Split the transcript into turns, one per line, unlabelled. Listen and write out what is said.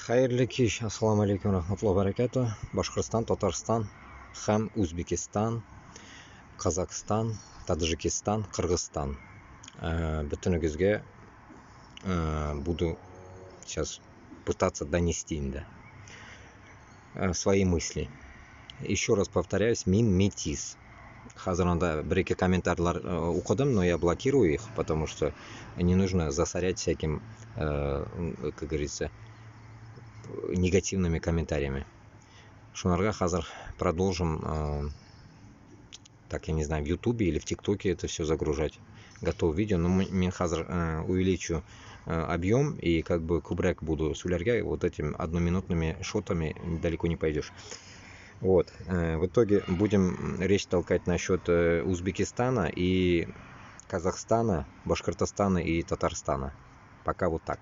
Xayrli kech, assalomu alaykum rahmatullohi barakatuh. Boshqirdiston, Tatariston ham O'zbekiston, Qozog'iston, Tojikiston, Qirg'iziston. Бутунугузга буду сейчас пытаться донести свои мысли. Еще раз повторяюсь, мин метис. Хазаранда бір-екі комментарийлар оқыдым, но я блокирую их, потому что не нужно засорять всяким, как говорится, негативными комментариями. Шунарга хазар продолжим, так я не знаю, в Ютубе или в ТикТоке это все загружать. Готов видео, но мен хазар увеличу объем и как бы кубрек буду сулярга, вот этим одноминутными шотами далеко не пойдешь. Вот, в итоге будем речь толкать насчет Узбекистана и Казахстана, Башкортостана и Татарстана. Пока вот так.